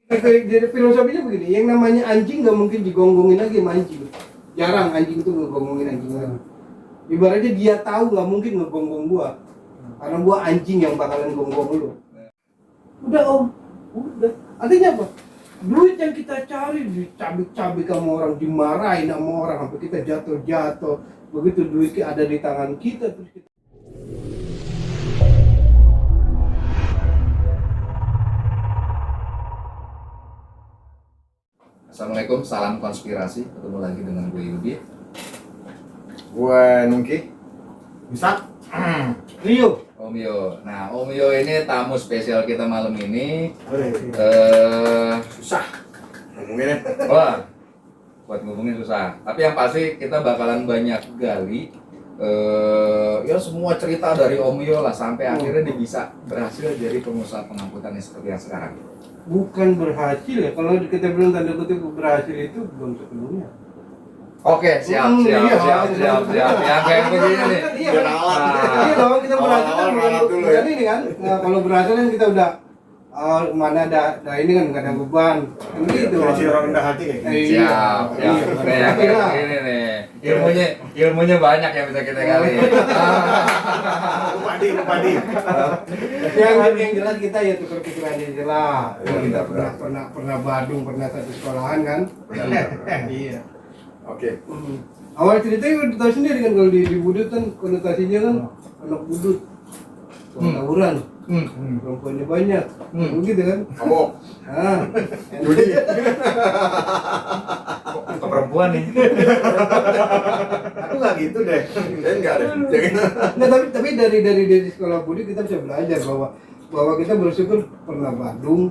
Jadi filosofinya begini, yang namanya anjing nggak mungkin digonggongin lagi sama anjing. Jarang anjing itu ngegonggongin anjing lagi. Ibaratnya dia tahu nggak mungkin ngegonggong gua, karena gua anjing yang bakalan gonggong lu. Udah om, udah. Artinya apa? Duit yang kita cari dicabik-cabik sama orang, dimarahin sama orang, sampai kita jatuh-jatuh. Begitu duitnya ada di tangan kita, terus kita... Assalamualaikum, salam konspirasi. Ketemu lagi dengan gue Yudi. Gue Nungki. Bisa? Rio. Om Yo. Nah, Om Yo ini tamu spesial kita malam ini. Susah ngomonginnya. Wah, buat ngomongin susah. Tapi yang pasti kita bakalan banyak gali. Ya semua cerita dari Om Yo lah sampai akhirnya dia bisa berhasil jadi pengusaha pengangkutan yang seperti yang sekarang. Bukan berhasil ya, kalau kita bilang tanda kutip berhasil itu belum sepenuhnya. Oke, siap. Yang kayak begini nih. Iya dong, kita berhasil kan dulu ya. ini kan. Nah, kalau berhasil kan kita udah mana ada ini kan nggak ada beban. Kan gitu. Jadi orang rendah hati kayak gitu. Siap. Nih, yang kayak begini nih. Ilmunya banyak yang bisa kita gali. Padi. Yang jelas kita ya tukar pikiran aja lah. Kita pernah Badung, pernah satu sekolahan kan. Iya. Oke. Awal ceritanya udah tahu sendiri kan, kalau di Budut kan konotasinya kan anak budut, tawuran, perempuannya banyak, begitu kan? Kamu. Ah, Yudi. Ke perempuan nih. Aku nggak gitu deh. Saya nggak ada. nah, tapi dari sekolah Budut kita bisa belajar bahwa kita bersyukur pernah Badung,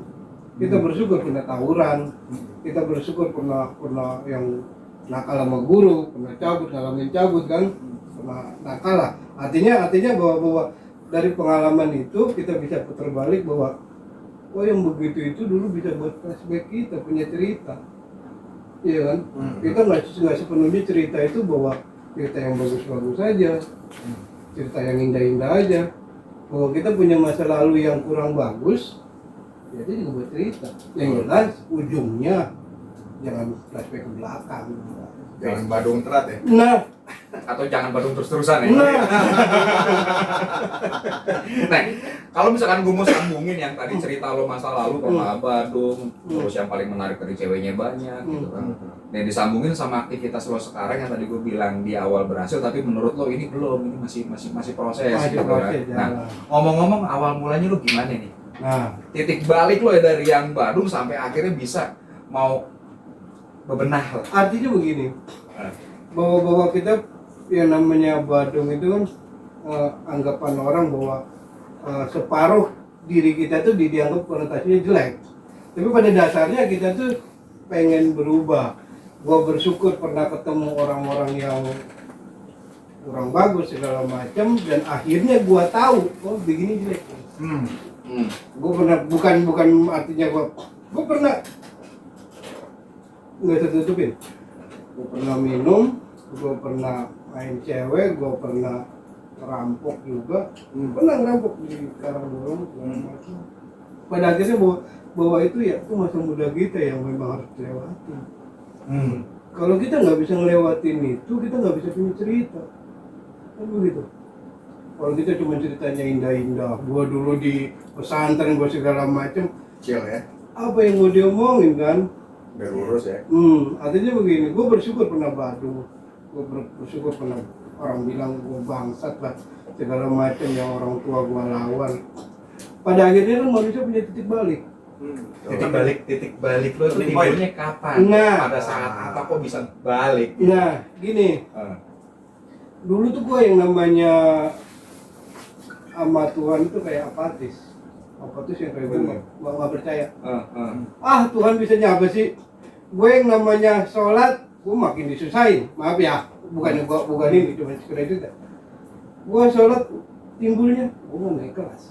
kita bersyukur pernah tawuran, kita bersyukur pernah yang nakal sama guru, pernah ngalamin cabut kan, pernah nakal lah. Artinya bahwa dari pengalaman itu kita bisa putar balik bahwa oh yang begitu itu dulu bisa buat flashback kita punya cerita, iya kan? Kita nggak sepenuhnya cerita itu bahwa cerita yang bagus-bagus saja, cerita yang indah-indah aja. Bahwa kita punya masa lalu yang kurang bagus, jadi juga buat cerita. Yang jelas ujungnya jangan flashback ke belakang. Jangan Badung terat ya. Nah, Atau jangan Badung terus-terusan ya. nah, Kalau misalkan gue mau sambungin yang tadi cerita lo masa lalu pernah Badung, terus yang paling menarik dari ceweknya banyak gitu kan. Dan disambungin sama aktivitas lo sekarang yang tadi gue bilang di awal berhasil, tapi menurut lo ini belum, ini masih proses gitu kan. Nah, ngomong-ngomong awal mulanya lo gimana nih? Nah, Titik balik lo ya dari yang Badung sampai akhirnya bisa mau bebenah lah. artinya begini, bahwa kita yang namanya Badung itu kan anggapan orang bahwa separuh diri kita tuh dianggap konotasinya jelek. Tapi pada dasarnya kita tuh pengen berubah. Gua bersyukur pernah ketemu orang-orang yang kurang bagus segala macam, dan akhirnya gua tahu oh begini jelek. Gua pernah bukan artinya gua pernah nggak tutupin. Gue pernah minum, gue pernah main cewek, gue pernah ngerampok juga, pernah ngerampok di Karangdorong segala macam. Pada akhirnya bahwa itu ya itu masa muda kita yang memang harus dilewati. Kalau kita nggak bisa ngelewatin itu, kita nggak bisa punya cerita, kan begitu. Kalau kita cuma ceritanya indah-indah, gue dulu di pesantren gue segala macam, Chill ya. apa yang mau diomongin kan? Biar lurus ya. Artinya begini, gue bersyukur pernah Badung, gue bersyukur pernah orang bilang gue bangsat lah, segala macam yang orang tua gue lawan. Pada akhirnya kan manusia punya titik balik. Titik balik lo tuh timbulnya kapan? Nah. Pada saat apa kok bisa balik? Nah, gini, dulu tuh gue yang namanya sama Tuhan itu kayak apatis yang kayak gue nggak percaya. Tuhan bisanya apa sih? Gue yang namanya sholat, gue makin disusahin. Maaf ya, bukan ini, cuma sekedar itu. Gue sholat timbulnya, gue nggak naik kelas.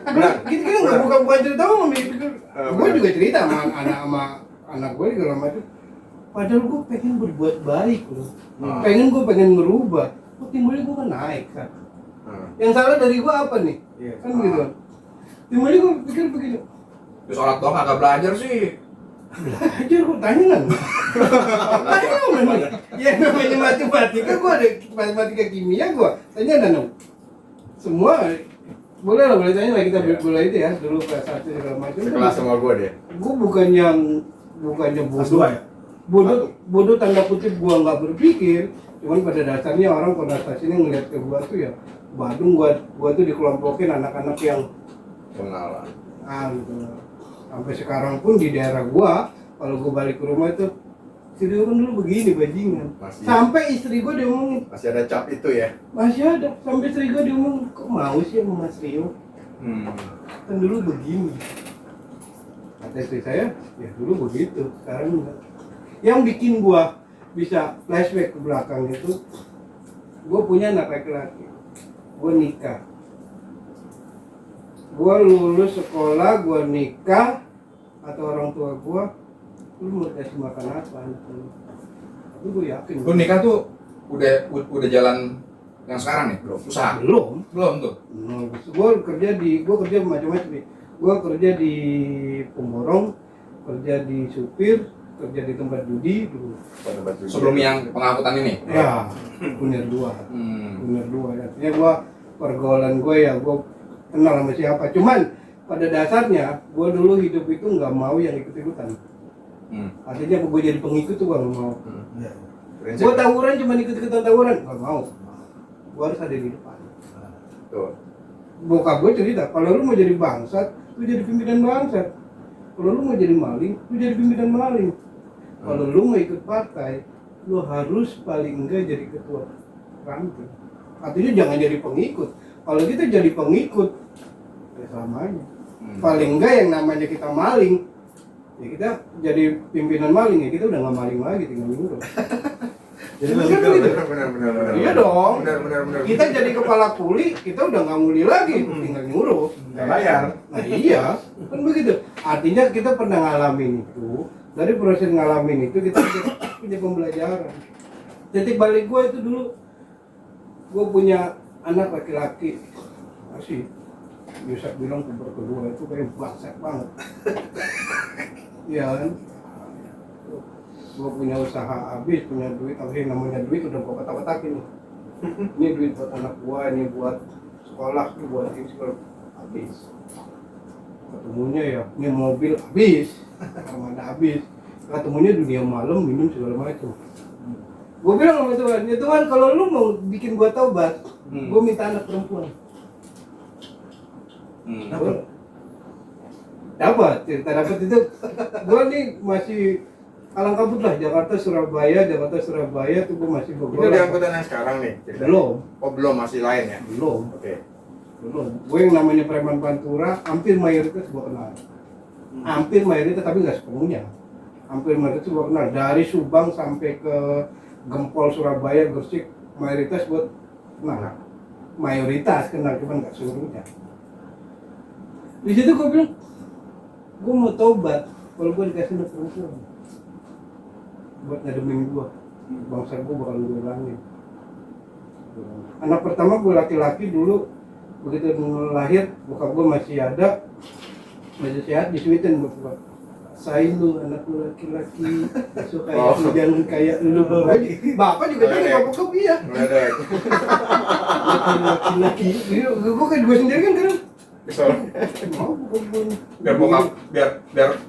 Benar. Gitu bukan cerita umum, gue juga cerita sama anak gue segala macam. Padahal gue pengen berbuat baik loh, pengen merubah. Kok timbulnya gue kan naik kan? Yang salah dari gue apa nih? Kan gitu. Timbulnya gue pikir begini, sholat doang kagak belajar sih. Belajar kok tanya kan? Tanya mana? Ya namanya matematika, gua ada matematika kimia gua. Tanya dan semua boleh lah, boleh tanya lah, kita boleh itu ya dulu kelas 1 segala macam. Sekelas sama gue deh. Gua bukannya Kelas bodoh. 2 ya? Bodoh tanda kutip gua nggak berpikir, cuman pada dasarnya orang konotasinya ngeliat ke gua tuh ya Badung, gua tuh dikelompokin anak-anak yang Pengalah. gitu. Sampai sekarang pun di daerah gua kalau gua balik ke rumah itu si Rion dulu begini bajingan. Masih. Sampai istri gua diomongin, Masih ada cap itu ya? masih ada. Sampai istri gua diomongin, kok mau sih sama Mas Rio? Kan dulu begini. Kata istri saya, ya dulu begitu, sekarang enggak. Yang bikin gua bisa flashback ke belakang itu, gua punya anak laki-laki, gua nikah. Gua lulus sekolah, gua nikah, atau orang tua gua, lu mau kasih makan apa anak lu? Tapi gua yakin. Lu nikah tuh udah jalan yang sekarang nih, belum? Usaha? Belum tuh. Gua kerja macam-macam nih. Gua kerja di pemborong, kerja di supir, kerja di tempat judi dulu. Pada baju. Sebelum yang pengangkutan ini? Ya, punya dua. Ya. Artinya gua pergaulan gua ya gua kenal sama siapa. Cuman pada dasarnya gua dulu hidup itu nggak mau yang ikut-ikutan. Artinya gua jadi pengikut tuh gua nggak mau. Iya. Gua tawuran cuma ikut-ikutan tawuran, nggak mau. Gua harus ada di depan. Tuh. Bokap gua cerita, kalau lu mau jadi bangsat, lu jadi pimpinan bangsat. Kalau lu mau jadi maling, lu jadi pimpinan maling. Kalau lu mau ikut partai, lu harus paling enggak jadi ketua ranting. Artinya jangan jadi pengikut. Kalau kita jadi pengikut, ya selamanya. Paling enggak yang namanya kita maling, ya kita jadi pimpinan maling ya kita udah nggak maling lagi, tinggal ngurus. Jadi Benar. Iya dong. Benar. Kita jadi kepala kuli, kita udah nggak nguli lagi, tinggal ngurus. Nggak bayar. Nah iya, kan begitu. Artinya kita pernah ngalamin itu, dari proses ngalamin itu kita punya pembelajaran. Titik balik gue itu dulu, gue punya anak laki-laki, masih Yusuf bilang puber kedua itu kayak bangsat banget. Iya kan? Gue punya usaha habis, punya duit, tapi namanya duit udah gue kotak-kotakin nih. Ini duit buat anak gue, ini buat sekolah, ini buat ini sekolah habis. Ketemunya ya, ini mobil habis, armada habis. Ketemunya dunia malam, minum segala macam. Gue bilang sama Tuhan, ya Tuhan kalau lu mau bikin gue taubat, gue minta anak perempuan. Dapat itu. Gue nih masih kalang kabut lah, Jakarta Surabaya tuh gue masih Itu bergolak. di angkutan yang sekarang nih? Cerita. Belum. Oh belum, masih lain ya? Belum. Oke. Gue yang namanya preman Pantura, hampir mayoritas gue kenal. Hampir mayoritas, tapi nggak sepenuhnya. Hampir mayoritas gue kenal. Dari Subang sampai ke Gempol, Surabaya, Gresik, mayoritas gue kenal. Mayoritas kenal, cuman nggak seluruhnya. Di situ gue bilang, gue mau tobat kalau gue dikasih anak perempuan buat ngademin gue, bangsa gue bakal gue hilangin. Anak pertama gue laki-laki dulu, begitu lahir bokap gue masih ada, masih sehat, disuitin bokap. Sain lu anak lu laki-laki, besok kayak lu jangan kayak lu. Bapak juga jadi bokap iya. Laki-laki, gue kayak gue sendiri kan kan.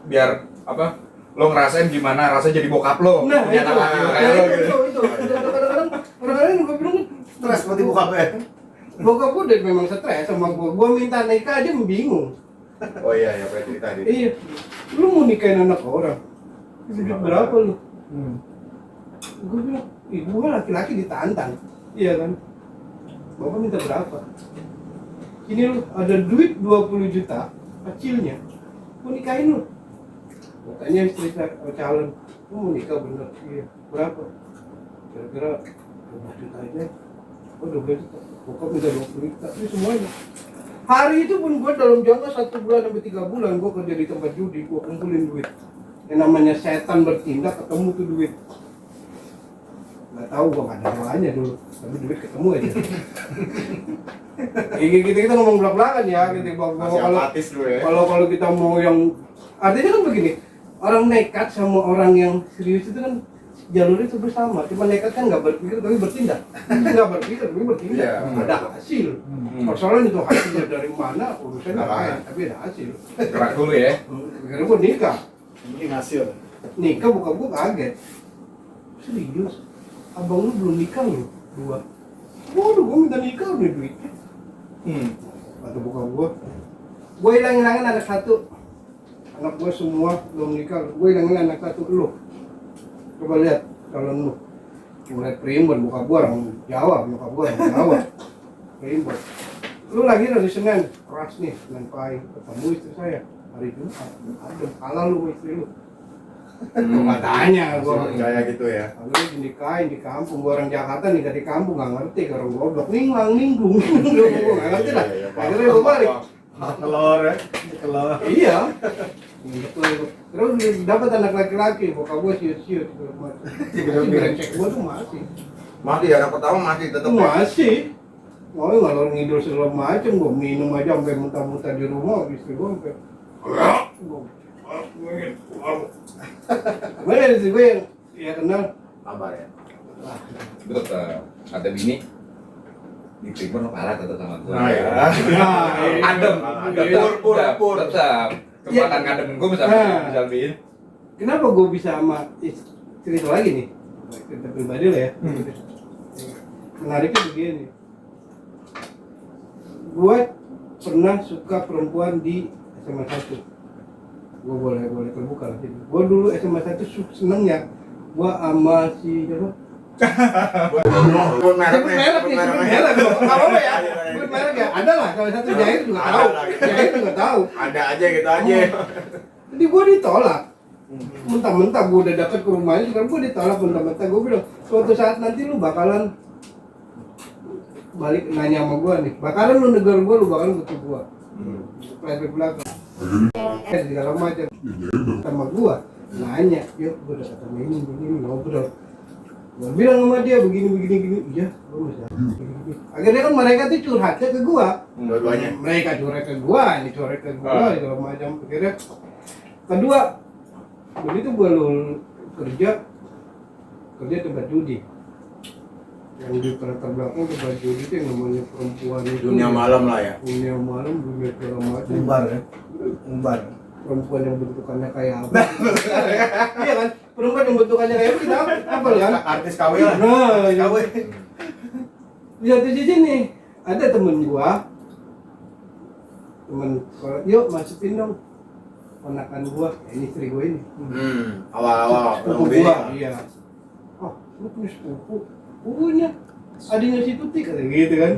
biar apa? Lo ngerasain gimana rasanya jadi bokap lo. Nah, punya anak laki lo kayak lo gitu. itu. Kadang-kadang gue bilang Stres seperti bokapnya. bokap gue udah memang stres sama gue. Gue minta nikah aja bingung. Oh iya, pernah cerita dia. Iya, lu mau nikahin anak orang, duit berapa lu? Gue bilang, gue laki-laki ditantang, iya kan? Bapak minta berapa? Ini lu ada duit 20 juta, kecilnya, mau nikahin lu? Katanya istri calon, lu mau nikah bener? Iya, berapa? Kira-kira 12 juta aja. Oh 12 juta, bokap minta 20 juta, ini semuanya. Hari itu pun gue dalam jangka 1 bulan sampai 3 bulan gue kerja di tempat judi, gue kumpulin duit. Yang namanya setan bertindak, ketemu tuh duit. Gak tahu gue gak ada doanya dulu, tapi duit ketemu aja. Kita ngomong belak-belakan ya, gitu. Masih apatis dulu ya. Kalau kita mau yang Artinya kan begini, orang nekat sama orang yang serius itu kan jalurnya itu bersama. Cuma nekat kan nggak berpikir tapi bertindak. Nggak berpikir tapi bertindak. Iya. Ada hasil. Persoalan itu hasilnya dari mana urusannya lain, tapi ada hasil. Gerak dulu ya. Karena gue nikah, Ini hasil. nikah bukan gue kaget. Serius, abang lu belum nikah lu, 2. Waduh, gue minta nikah udah duitnya. Kata bukan gue hilang-hilangin anak 1. Anak gue semua belum nikah, gue hilangin anak 1 lu. Coba lihat kalau lu mulai primbon, buka gue orang Jawa, nyokap gue orang Jawa. Primbon. Lu lagi dari Senin, keras nih, Senin pagi ketemu istri saya. Hari Jumat, ada kalah lu sama istri lu. Katanya gue Percaya gitu ya. lalu dinikahin di kampung, gua orang Jakarta nikah di kampung nggak ngerti, orang goblok ninglang ninggung, gua nggak ngerti lah. Akhirnya gua balik. Telur ya. Telur. Iya. Gitu. Terus dapat anak laki-laki, bokap gua siut-siut segala macam. Masih brengsek gua tuh masih. Mati anak pertama mati tetap. Masih. Mau ngalor ngidul segala macam, gua minum aja sampai muntah-muntah di rumah, istri gua sampai. Mana istri gua yang ya kenal. Kabar ya. Terus kata bini di Primbon lo kalah tetap sama gue. Nah, ya. Adem, Pur. tetap. Kesempatan ngademin gue misal Bin. Kenapa gue bisa sama cerita lagi nih? Cerita pribadi lah ya. Menariknya begini. Gue pernah suka perempuan di SMA 1. Gue boleh terbuka lah. Gue dulu SMA 1 senengnya gue sama si siapa? Sebut merek nih. Sebut merek. Nggak apa-apa ya. Sebut merek ya. Ada lah. Kalau satu Jahir juga tahu. Jahir juga tahu. Ada aja gitu aja. Jadi gue ditolak. Mentah-mentah gue udah deket ke rumahnya, sekarang gue ditolak mentah-mentah. Gue bilang, suatu saat nanti lu bakalan balik nanya sama gue nih. Bakalan lu negur gue, lu bakalan butuh gue. Flashback belakang. Segala macam. Sama gue nanya, yuk gue udah ketemu ini ngobrol. Gue bilang sama dia begini. Iya, gue masih begini. Akhirnya kan mereka tuh curhatnya ke gue. Dua-duanya. Mereka curhat ke gue, ini curhat ke gue, segala macam. Akhirnya kedua, begitu gue kerja tempat judi. Yang di latar belakang tempat judi itu yang namanya perempuan itu. Dunia malam lah ya. Dunia malam, dunia segala macam. Umbar ya. Umbar. Perempuan yang bentukannya kayak apa? Iya kan? Perempuan yang bentukannya kayak apa? Kita apa kan? Artis KW lah. Nah, KW. di satu sisi nih, ada temen sekolah, yuk masukin dong ponakan gua, ini istri gua ini. Awal-awal. Sepupu gua, iya. Oh, lu punya sepupu? Punya. Adanya si Tuti kata gitu kan.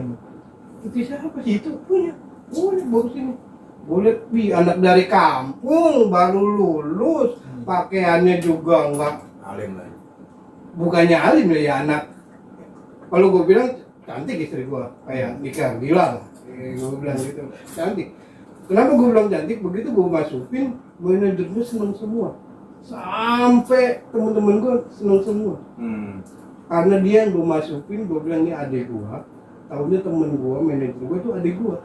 Tuti siapa sih itu? Punya. Bawa sini. Boleh, anak dari kampung baru lulus, pakaiannya juga enggak. Alim lah. Bukannya alim ya anak. Kalau gua bilang cantik istri gua, kayak nikah gila lah. Gua bilang gitu, cantik. Kenapa gue bilang cantik? Begitu gue masukin, manajernya seneng semua. Sampai temen-temen gue seneng semua. Karena dia yang gue masukin, gue bilang ini adik gue. Tahunya temen gue, manajer gue itu adik gue.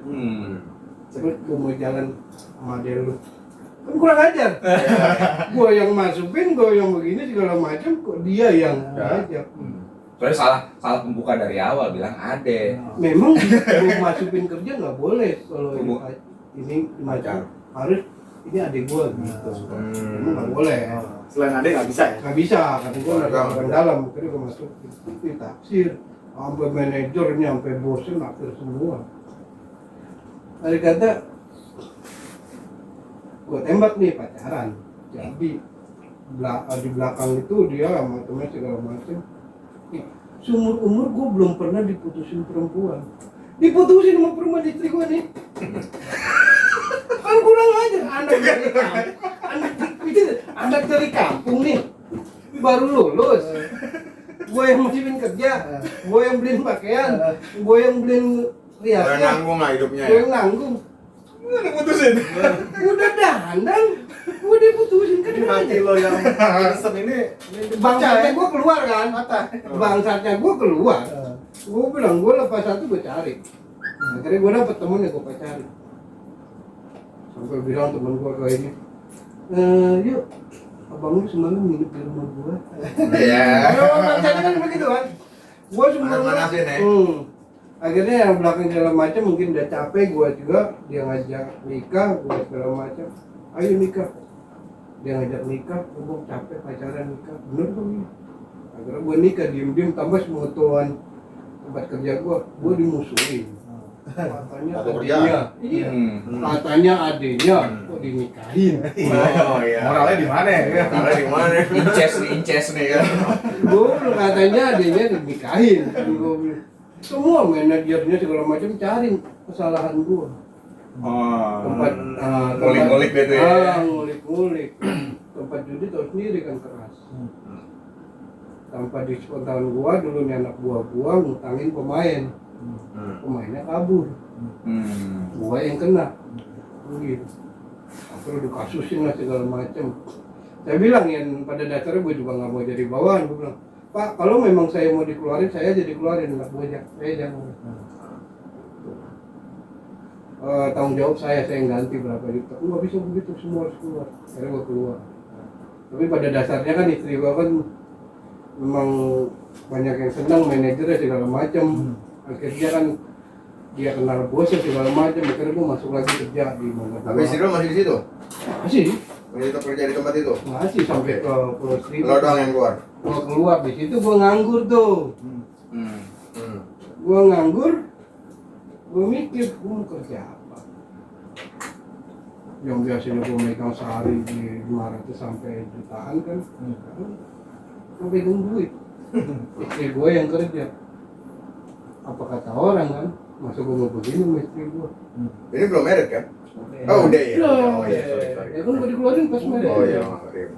Terus gue mau jalan sama dia lu. Kan kurang ajar. Gue yang masukin, gue yang begini segala macam, kok dia yang ngajak. Soalnya salah pembuka dari awal bilang ade. Memang gue masukin kerja nggak boleh kalau ini macam harus ini adik gua gitu. Emang nggak boleh. Selain adek nggak bisa ya? Nggak bisa karena gua nggak orang dalam. Akhirnya gua masuk itu taksir, sampai manajernya, sampai bosnya naksir semua. Hari kata gua tembak nih pacaran. Jadi di belakang itu dia sama temen segala macam. Seumur umur gua belum pernah diputusin perempuan. Diputusin sama perempuan istri gua nih. Kan kurang aja anak dari kampung nih baru lulus, gue yang masukin kerja, gue yang beliin pakaian, gue yang beliin riasnya, nanggung lah hidupnya. gue yang nanggung. Udah putusin. Udah dandan, gue diputusin kan Nanti aja. lo yang pesen ini Bangsatnya gue keluar kan, bangsatnya gue keluar. Gue bilang gue lepas satu gue cari. Akhirnya gue dapet temen yang gue pacarin. Sampai bilang temen gue kayak ini, Yuk, abang lu semalam nginep di rumah gua. Iya. Kalau bangsanya kan begitu kan. Gua semalam Panas-panasin ya. Akhirnya yang belakang segala macam mungkin udah capek, gua juga dia ngajak nikah, gua segala macam. Ayo nikah. Dia ngajak nikah, gua capek pacaran nikah. Bener tuh ini. Akhirnya gua nikah diem-diem tambah semua tuan tempat kerja gua dimusuhin. Katanya Atau adiknya, iya. Katanya adiknya kok dinikahin. Oh iya. Moralnya di mana ya? Moralnya di mana? Inces nih kan. Gua katanya adiknya dinikahin. Gua bilang, semua manajernya segala macam cari kesalahan gua. Tempat Ngulik-ngulik gitu ya. ngulik-ngulik. Tempat judi tau sendiri kan keras. Tanpa diskon tahun gua dulu nih anak buah gua ngutangin pemain. Pemainnya kabur. Gua yang kena. Gitu. Akhirnya dikasusin lah segala macam. Saya bilang yang pada dasarnya gue juga nggak mau jadi bawahan. Gue bilang, Pak, kalau memang saya mau dikeluarin, saya jadi keluarin, nggak gue saya jangan. Tanggung jawab saya yang ganti berapa juta. Nggak bisa begitu, semua harus keluar. Akhirnya gue keluar. Tapi pada dasarnya kan istri gue kan memang banyak yang senang manajernya segala macam. Akhirnya kan dia kenal bosnya segala macam. Akhirnya gue masuk lagi kerja di mana. Tapi istri lo masih di situ? Masih? Masih tetap kerja di tempat itu? Masih sampai ke Pulau Seribu. Lo doang yang keluar? Gua keluar di situ gua nganggur tuh. Gua nganggur. Gua mikir gua mau kerja apa. Yang biasanya gua megang sehari di 500 sampai jutaan kan. Gua pegang duit. Istri gua yang kerja. Apa kata orang kan? Masa gua mau begini sama istri gua. Ini belum married kan? Oh udah ya? Oh iya, sorry. Ya kan gua dikeluarin pas married. Oh iya, sorry.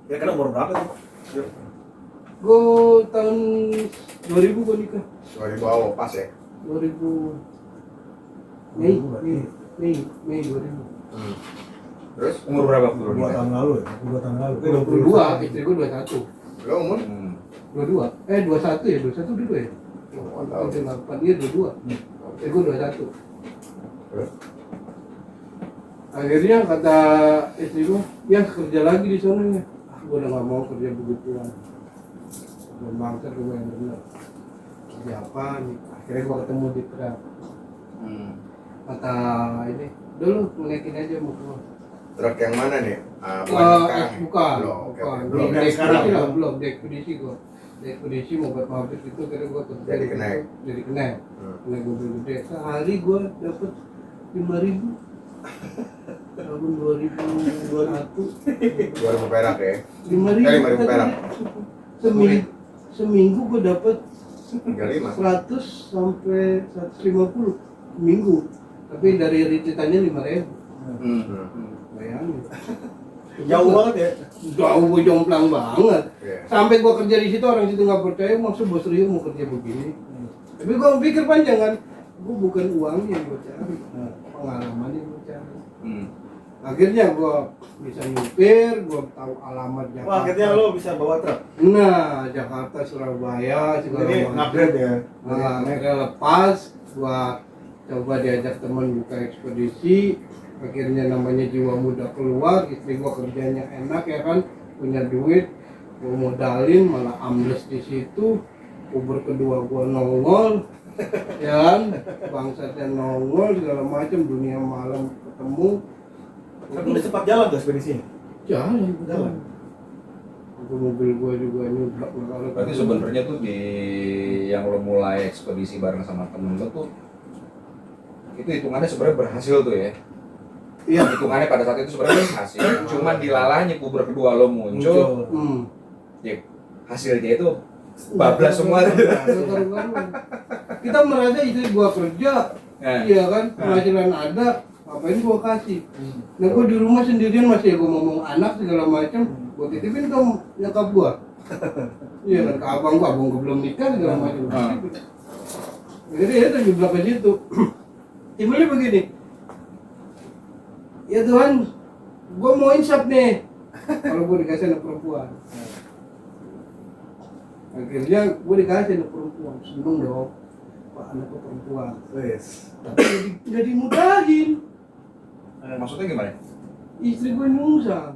Ya kan umur berapa tuh? Gua tahun 2000 gua nikah. 2000 awal pas ya? 2000 Mei 2000. Terus? Umur berapa bro? 2 tahun lalu ya? 2 tahun lalu. 22, istri gua 21. Lo umur? 22. 21 ya? 21 dulu ya? Oh, tahu. 8 dia 22. Istri gua 21. Terus? Akhirnya kata istri gua, ya kerja lagi di sana ya. Gua udah gak mau kerja begituan. Gua bangsa gua yang benar. Kerja apa nih? Akhirnya gua ketemu di Trap. Kata ini, dulu ngenekin aja mau keluar. Truk yang mana nih? Bukan sekarang? Bukan. Belum, oke, oke. Belum Di yang sekarang, ekspedisi lah, belum. belum. Di ekspedisi gua. Di ekspedisi mau buat pabrik itu kira gua kerja. Jadi kenaik. Jadi kenaik. Kenaik mobil gede. Sehari gua dapet 5.000. Tahun 2021. 2000 perak ya? 5.000 perak. Seminggu gua dapet 35? 100 sampai 150 minggu. Tapi dari ricitannya 5.000. Bayangin. Jauh banget ya? Jauh, gua jomplang banget. Iya. Sampai gua kerja di situ orang situ nggak percaya, maksud bos Rio mau kerja begini. Tapi gua pikir panjang kan, gua bukan uangnya yang gua cari, pengalaman yang gua cari. Akhirnya gua bisa nyupir, gua tahu alamat Jakarta. Wah, akhirnya lo bisa bawa truk. Nah, Jakarta, Surabaya, segala Jadi macam. upgrade ya. Nah, akhirnya lepas, gua coba diajak teman buka ekspedisi. Akhirnya namanya jiwa muda keluar, istri gua kerjanya enak ya kan, punya duit, gua modalin malah ambles di situ. Uber kedua gua nongol, ya kan, bangsatnya nongol segala macam, dunia malam ketemu. Tapi udah sempat jalan tuh ekspedisinya? Jalan. Itu mobil gua juga ini Berarti sebenarnya tuh di yang lo mulai ekspedisi bareng sama temen lo tuh itu hitungannya sebenarnya berhasil tuh ya. Iya. Hitungannya pada saat itu sebenarnya berhasil. Cuman dilalahnya Uber kedua lo muncul. Ya, hasilnya itu bablas semua tuh. Kita merasa itu gua kerja, iya kan, penghasilan ada, ngapain gua kasih. Nah gua di rumah sendirian masih gua ngomong anak segala macam, gua titipin ke nyokap gua. Iya kan, ke abang gua belum nikah segala macam. Jadi ya terjebak ke situ. Timbulnya begini, ya Tuhan, gua mau insaf nih. Kalau gua dikasih anak perempuan. Akhirnya gue dikasih anak perempuan, seneng dong, Pak anaknya perempuan. Yes. Tapi nggak dimudahin. Maksudnya gimana? Istri gue nyungsang.